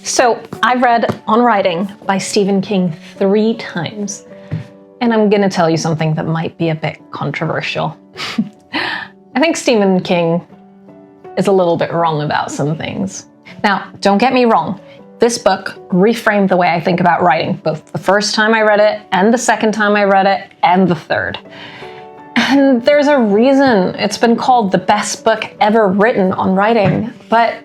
So I've read On Writing by Stephen King 3 times, and I'm going to tell you something that might be a bit controversial. I think Stephen King is a little bit wrong about some things. Now, don't get me wrong. This book reframed the way I think about writing, both the first time I read it and the second time I read it and the third. And there's a reason it's been called the best book ever written on writing. But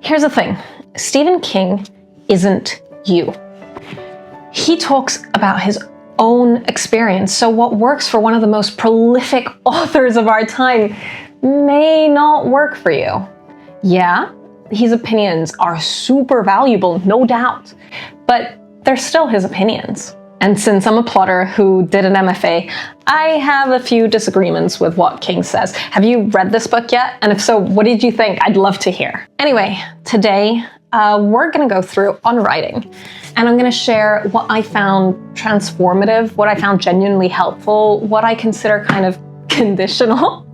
here's the thing. Stephen King isn't you. He talks about his own experience. So what works for one of the most prolific authors of our time may not work for you. Yeah, his opinions are super valuable, no doubt, but they're still his opinions. And since I'm a plotter who did an MFA, I have a few disagreements with what King says. Have you read this book yet? And if so, what did you think? I'd love to hear. Anyway, today we're going to go through On Writing, and I'm going to share what I found transformative, what I found genuinely helpful, what I consider kind of conditional,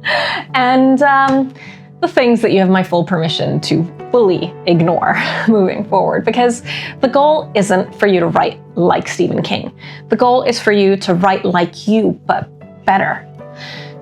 and the things that you have my full permission to fully ignore moving forward, because the goal isn't for you to write like Stephen King. The goal is for you to write like you, but better.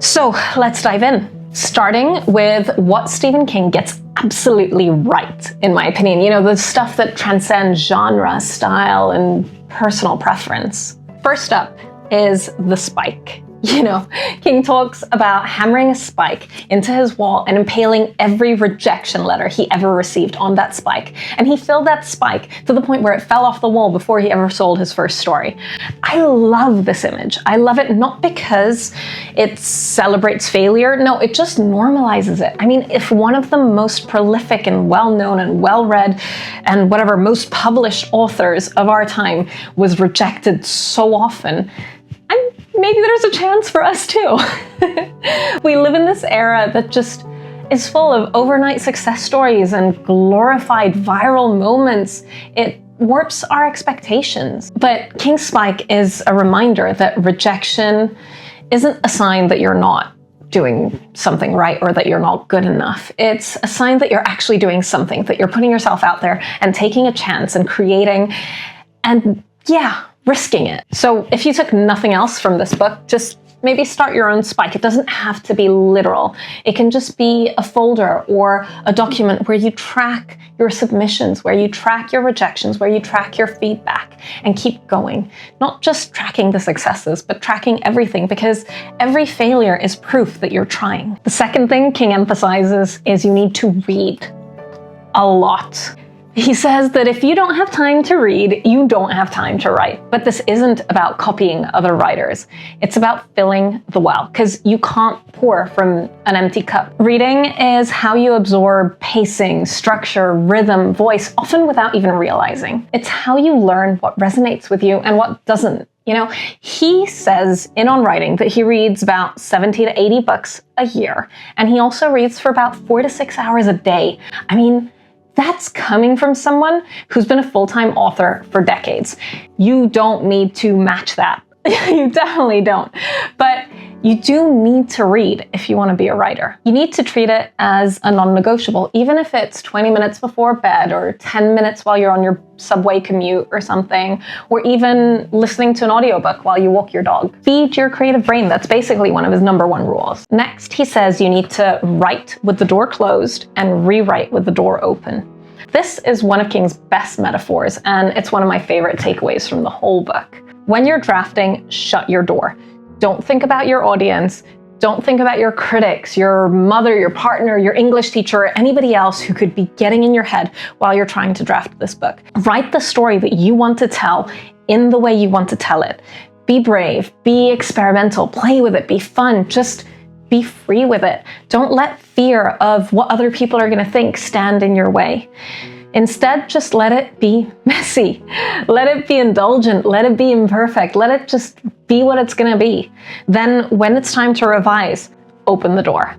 So let's dive in, starting with what Stephen King gets absolutely right, in my opinion. You know, the stuff that transcends genre, style, and personal preference. First up is the spike. You know, King talks about hammering a spike into his wall and impaling every rejection letter he ever received on that spike. And he filled that spike to the point where it fell off the wall before he ever sold his first story. I love this image. I love it not because it celebrates failure. No, it just normalizes it. I mean, if one of the most prolific and well-known and well-read and whatever most published authors of our time was rejected so often, maybe there's a chance for us too. We live in this era that just is full of overnight success stories and glorified viral moments. It warps our expectations. But King's Spike is a reminder that rejection isn't a sign that you're not doing something right or that you're not good enough. It's a sign that you're actually doing something, that you're putting yourself out there and taking a chance and creating and risking it. So if you took nothing else from this book, just maybe start your own spike. It doesn't have to be literal. It can just be a folder or a document where you track your submissions, where you track your rejections, where you track your feedback and keep going. Not just tracking the successes, but tracking everything, because every failure is proof that you're trying. The second thing King emphasizes is you need to read a lot. He says that if you don't have time to read, you don't have time to write. But this isn't about copying other writers. It's about filling the well, because you can't pour from an empty cup. Reading is how you absorb pacing, structure, rhythm, voice, often without even realizing. It's how you learn what resonates with you and what doesn't. You know, he says in On Writing that he reads about 70 to 80 books a year, and he also reads for about 4 to 6 hours a day. I mean, that's coming from someone who's been a full-time author for decades. You don't need to match that. You definitely don't. But you do need to read if you want to be a writer. You need to treat it as a non-negotiable, even if it's 20 minutes before bed or 10 minutes while you're on your subway commute or something, or even listening to an audiobook while you walk your dog. Feed your creative brain. That's basically one of his #1 rules. Next, he says you need to write with the door closed and rewrite with the door open. This is one of King's best metaphors, and it's one of my favorite takeaways from the whole book. When you're drafting, shut your door. Don't think about your audience. Don't think about your critics, your mother, your partner, your English teacher, or anybody else who could be getting in your head while you're trying to draft this book. Write the story that you want to tell in the way you want to tell it. Be brave, be experimental, play with it, be fun, just be free with it. Don't let fear of what other people are going to think stand in your way. Instead, just let it be messy. Let it be indulgent. Let it be imperfect. Let it just be what it's going to be. Then when it's time to revise, open the door.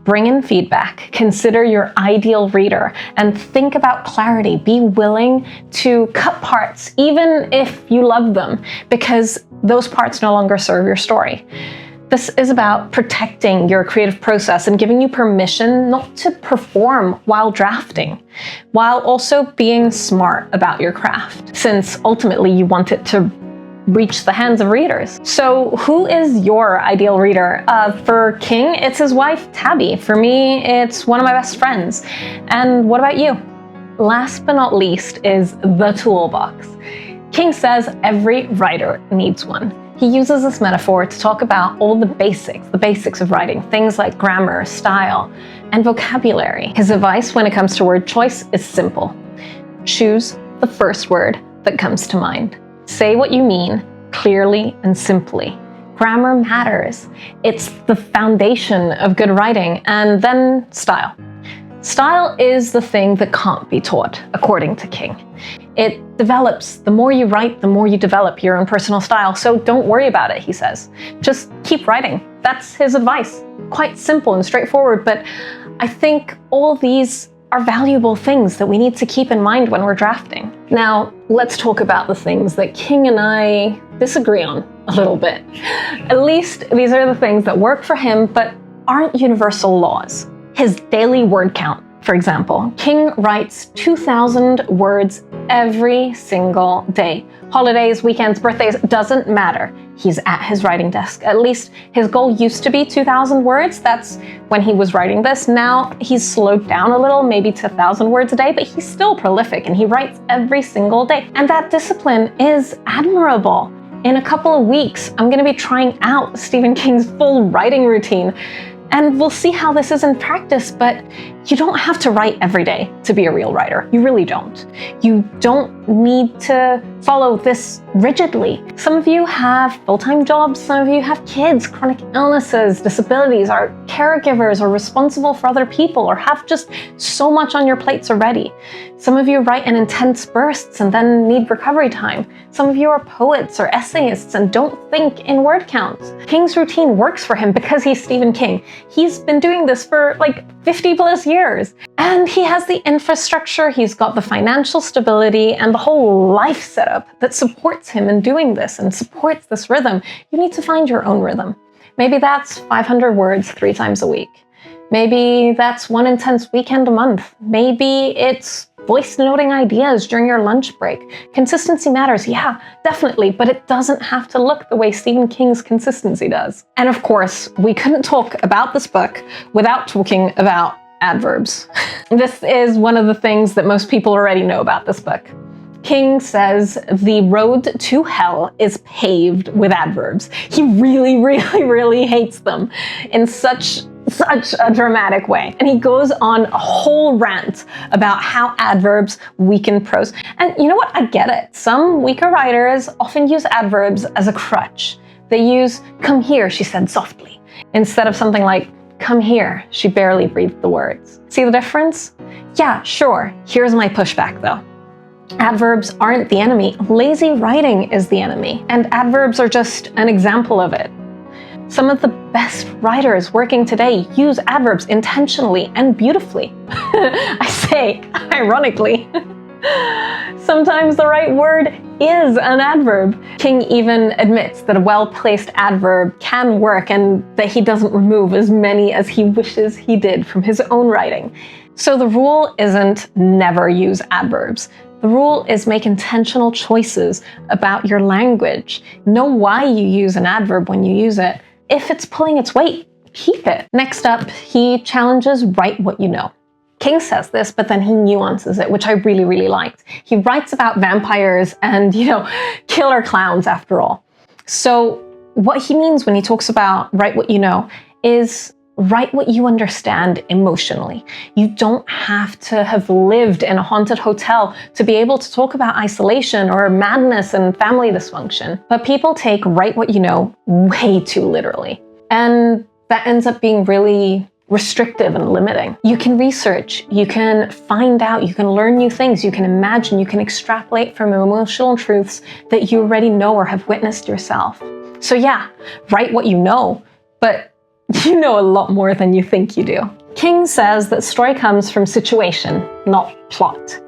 Bring in feedback. Consider your ideal reader and think about clarity. Be willing to cut parts, even if you love them, because those parts no longer serve your story. This is about protecting your creative process and giving you permission not to perform while drafting, while also being smart about your craft, since ultimately you want it to reach the hands of readers. So who is your ideal reader? For King, it's his wife, Tabby. For me, it's one of my best friends. And what about you? Last but not least is the toolbox. King says every writer needs one. He uses this metaphor to talk about all the basics of writing, things like grammar, style, and vocabulary. His advice when it comes to word choice is simple. Choose the first word that comes to mind. Say what you mean clearly and simply. Grammar matters. It's the foundation of good writing. And then style. Style is the thing that can't be taught, according to King. It develops. The more you write, the more you develop your own personal style. So don't worry about it, he says. Just keep writing. That's his advice. Quite simple and straightforward, but I think all these are valuable things that we need to keep in mind when we're drafting. Now, let's talk about the things that King and I disagree on a little bit. At least these are the things that work for him, but aren't universal laws. His daily word count, for example. King writes 2,000 words every single day. Holidays, weekends, birthdays, doesn't matter. He's at his writing desk. At least his goal used to be 2,000 words. That's when he was writing this. Now he's slowed down a little, maybe to 1,000 words a day, but he's still prolific and he writes every single day. And that discipline is admirable. In a couple of weeks, I'm going to be trying out Stephen King's full writing routine. And we'll see how this is in practice, but you don't have to write every day to be a real writer. You really don't. You don't need to follow this rigidly. Some of you have full-time jobs, some of you have kids, chronic illnesses, disabilities, are caregivers or responsible for other people, or have just so much on your plates already. Some of you write in intense bursts and then need recovery time. Some of you are poets or essayists and don't think in word counts. King's routine works for him because he's Stephen King. He's been doing this for like 50 plus years. And he has the infrastructure, he's got the financial stability and the whole life setup that supports him in doing this and supports this rhythm. You need to find your own rhythm. Maybe that's 500 words 3 times a week. Maybe that's one intense weekend a month. Maybe it's voice noting ideas during your lunch break. Consistency matters, yeah, definitely, but it doesn't have to look the way Stephen King's consistency does. And of course, we couldn't talk about this book without talking about adverbs. This is one of the things that most people already know about this book. King says the road to hell is paved with adverbs. He really hates them in such a dramatic way. And he goes on a whole rant about how adverbs weaken prose. And you know what? I get it. Some weaker writers often use adverbs as a crutch. They use, "Come here," she said softly, instead of something like, "Come here," she barely breathed the words. See the difference? Yeah, sure. Here's my pushback though. Adverbs aren't the enemy. Lazy writing is the enemy. And adverbs are just an example of it. Some of the best writers working today use adverbs intentionally and beautifully. I say, ironically. Sometimes the right word is an adverb. King even admits that a well-placed adverb can work and that he doesn't remove as many as he wishes he did from his own writing. So the rule isn't never use adverbs. The rule is make intentional choices about your language. Know why you use an adverb when you use it. If it's pulling its weight, keep it. Next up, he challenges write what you know. King says this, but then he nuances it, which I really liked. He writes about vampires and, killer clowns after all. So what he means when he talks about write what you know is write what you understand emotionally. You don't have to have lived in a haunted hotel to be able to talk about isolation or madness and family dysfunction. But people take write what you know way too literally. And that ends up being really restrictive and limiting. You can research, you can find out, you can learn new things, you can imagine, you can extrapolate from emotional truths that you already know or have witnessed yourself. So yeah, write what you know, but you know a lot more than you think you do. King says that story comes from situation, not plot.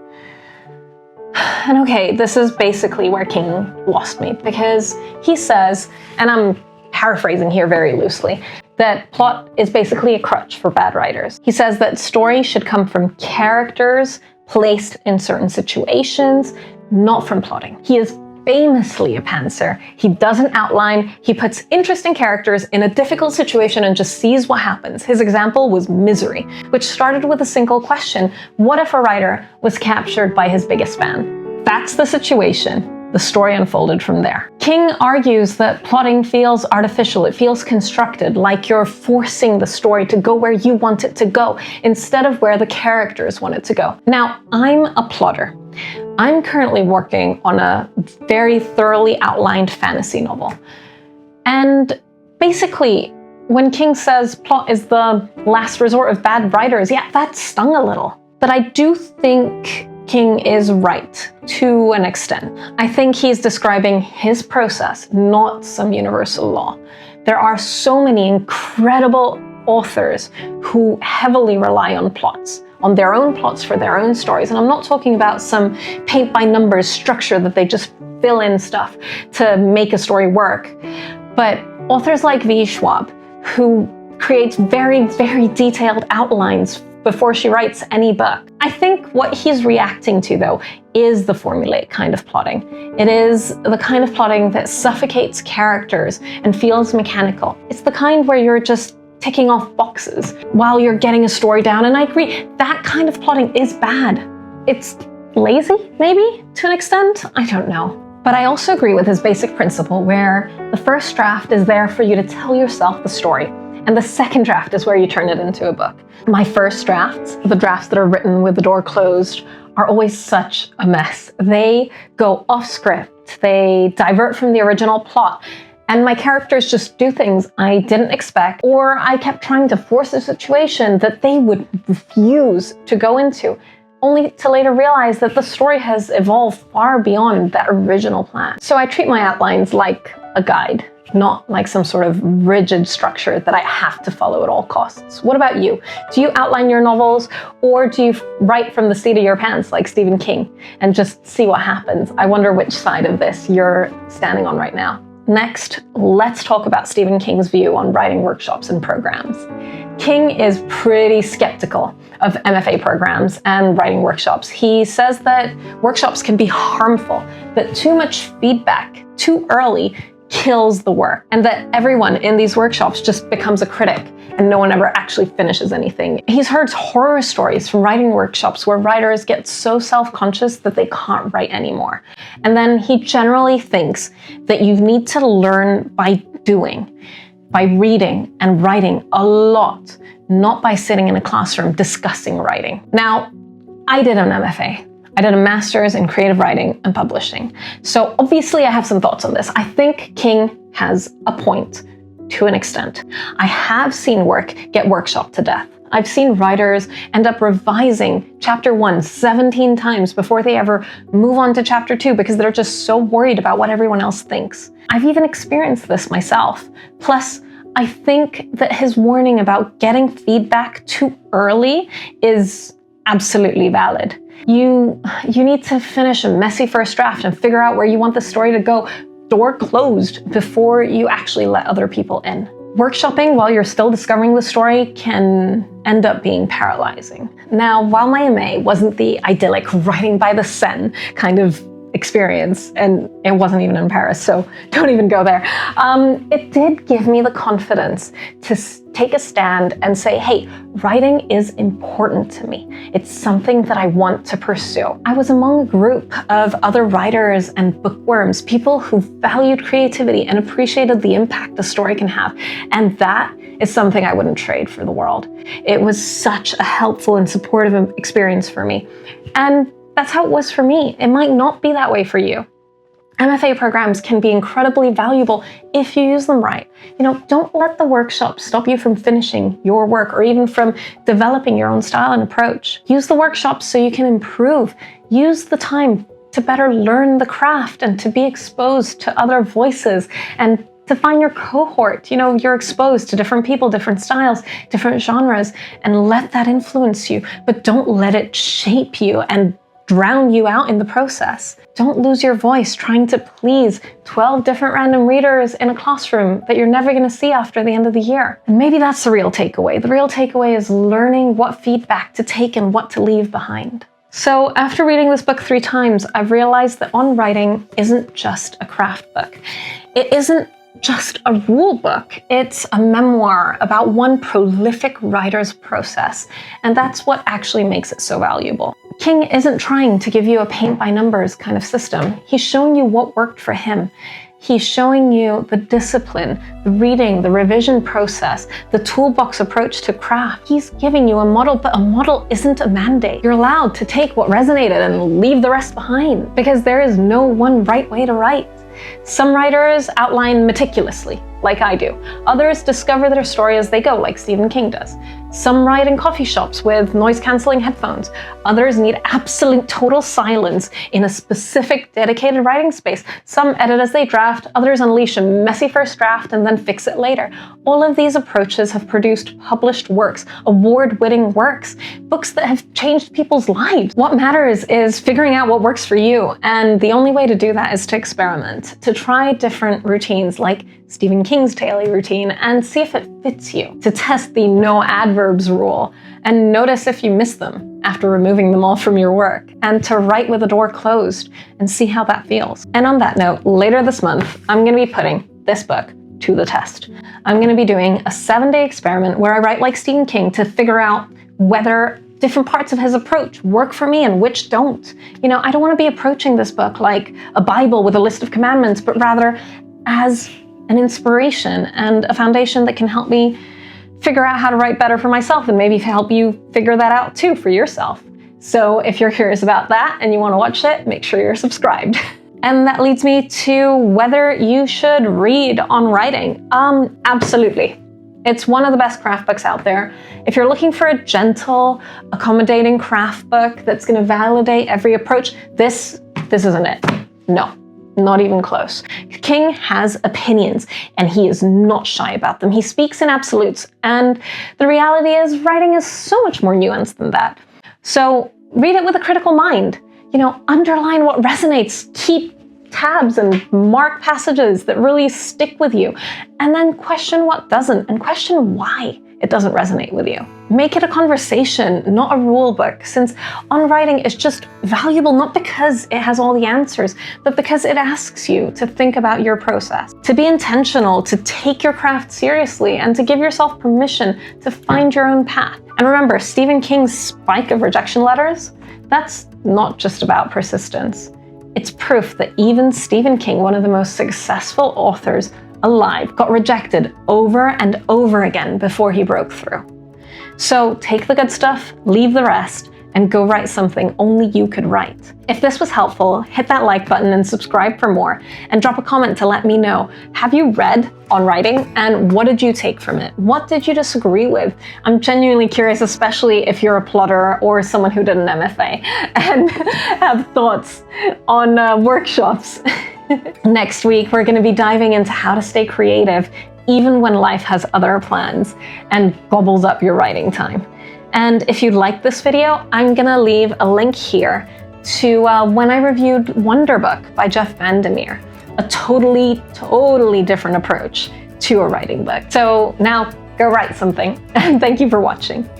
And okay, this is basically where King lost me, because he says, and I'm paraphrasing here very loosely, that plot is basically a crutch for bad writers. He says that story should come from characters placed in certain situations, not from plotting. He is famously a pantser. He doesn't outline, he puts interesting characters in a difficult situation and just sees what happens. His example was Misery, which started with a single question: what if a writer was captured by his biggest fan? That's the situation. The story unfolded from there. King argues that plotting feels artificial, it feels constructed, like you're forcing the story to go where you want it to go, instead of where the characters want it to go. Now, I'm a plotter. I'm currently working on a very thoroughly outlined fantasy novel. And basically, when King says plot is the last resort of bad writers, yeah, that stung a little. But I do think King is right to an extent. I think he's describing his process, not some universal law. There are so many incredible authors who heavily rely on plots, on their own plots for their own stories. And I'm not talking about some paint by numbers structure that they just fill in stuff to make a story work. But authors like V. Schwab, who creates very, very detailed outlines before she writes any book. I think what he's reacting to, though, is the formulaic kind of plotting. It is the kind of plotting that suffocates characters and feels mechanical. It's the kind where you're just ticking off boxes while you're getting a story down. And I agree, that kind of plotting is bad. It's lazy, maybe, to an extent? I don't know. But I also agree with his basic principle where the first draft is there for you to tell yourself the story, and the second draft is where you turn it into a book. My first drafts, the drafts that are written with the door closed, are always such a mess. They go off script, they divert from the original plot, and my characters just do things I didn't expect, or I kept trying to force a situation that they would refuse to go into, only to later realize that the story has evolved far beyond that original plan. So I treat my outlines like a guide, not like some sort of rigid structure that I have to follow at all costs. What about you? Do you outline your novels, or do you write from the seat of your pants like Stephen King and just see what happens? I wonder which side of this you're standing on right now. Next, let's talk about Stephen King's view on writing workshops and programs. King is pretty skeptical of MFA programs and writing workshops. He says that workshops can be harmful, that too much feedback too early kills the work, and that everyone in these workshops just becomes a critic and no one ever actually finishes anything. He's heard horror stories from writing workshops where writers get so self-conscious that they can't write anymore. And then he generally thinks that you need to learn by doing, by reading and writing a lot, not by sitting in a classroom discussing writing. Now, I did an MFA. I did a master's in creative writing and publishing. So obviously I have some thoughts on this. I think King has a point to an extent. I have seen work get workshopped to death. I've seen writers end up revising chapter 1 17 times before they ever move on to chapter 2 because they're just so worried about what everyone else thinks. I've even experienced this myself. Plus, I think that his warning about getting feedback too early is absolutely valid. You need to finish a messy first draft and figure out where you want the story to go, door closed, before you actually let other people in. Workshopping while you're still discovering the story can end up being paralyzing. Now, while my MA wasn't the idyllic writing by the Seine kind of experience, and it wasn't even in Paris, so don't even go there, it did give me the confidence to take a stand and say, hey, writing is important to me. It's something that I want to pursue. I was among a group of other writers and bookworms, people who valued creativity and appreciated the impact a story can have. And that is something I wouldn't trade for the world. It was such a helpful and supportive experience for me. And that's how it was for me. It might not be that way for you. MFA programs can be incredibly valuable if you use them right. Don't let the workshop stop you from finishing your work or even from developing your own style and approach. Use the workshops so you can improve. Use the time to better learn the craft and to be exposed to other voices and to find your cohort. You're exposed to different people, different styles, different genres, and let that influence you, but don't let it shape you and drown you out in the process. Don't lose your voice trying to please 12 different random readers in a classroom that you're never going to see after the end of the year. And maybe that's the real takeaway. The real takeaway is learning what feedback to take and what to leave behind. So after reading this book 3 times, I've realized that On Writing isn't just a craft book. It isn't just a rule book. It's a memoir about one prolific writer's process. And that's what actually makes it so valuable. King isn't trying to give you a paint-by-numbers kind of system. He's showing you what worked for him. He's showing you the discipline, the reading, the revision process, the toolbox approach to craft. He's giving you a model, but a model isn't a mandate. You're allowed to take what resonated and leave the rest behind, because there is no one right way to write. Some writers outline meticulously, like I do. Others discover their story as they go, like Stephen King does. Some write in coffee shops with noise-canceling headphones. Others need absolute total silence in a specific dedicated writing space. Some edit as they draft, others unleash a messy first draft and then fix it later. All of these approaches have produced published works, award-winning works, books that have changed people's lives. What matters is figuring out what works for you, and the only way to do that is to experiment, to try different routines like Stephen King's daily routine and see if it fits you, to test the no adverbs rule and notice if you miss them after removing them all from your work, and to write with the door closed and see how that feels. And on that note, later this month, I'm going to be putting this book to the test. I'm going to be doing a 7-day experiment where I write like Stephen King to figure out whether different parts of his approach work for me and which don't. You know, I don't want to be approaching this book like a Bible with a list of commandments, but rather as an inspiration and a foundation that can help me figure out how to write better for myself, and maybe help you figure that out too for yourself. So if you're curious about that and you want to watch it, make sure you're subscribed. And that leads me to whether you should read On Writing. Absolutely. It's one of the best craft books out there. If you're looking for a gentle, accommodating craft book that's going to validate every approach, this isn't it. No. Not even close. King has opinions, and he is not shy about them. He speaks in absolutes, and the reality is writing is so much more nuanced than that. So read it with a critical mind. You know, underline what resonates, keep tabs and mark passages that really stick with you, and then question what doesn't, and question why it doesn't resonate with you. Make it a conversation, not a rule book, since On Writing is just valuable not because it has all the answers, but because it asks you to think about your process, to be intentional, to take your craft seriously, and to give yourself permission to find your own path. And remember, Stephen King's spike of rejection letters, that's not just about persistence. It's proof that even Stephen King, one of the most successful authors alive, got rejected over and over again before he broke through. So take the good stuff, leave the rest, and go write something only you could write. If this was helpful, hit that like button and subscribe for more, and drop a comment to let me know. Have you read On Writing, and what did you take from it? What did you disagree with? I'm genuinely curious, especially if you're a plotter or someone who did an MFA and have thoughts on workshops. Next week, we're going to be diving into how to stay creative even when life has other plans and gobbles up your writing time. And if you like this video, I'm going to leave a link here to when I reviewed Wonder Book by Jeff Vandermeer, a totally different approach to a writing book. So now go write something, and thank you for watching.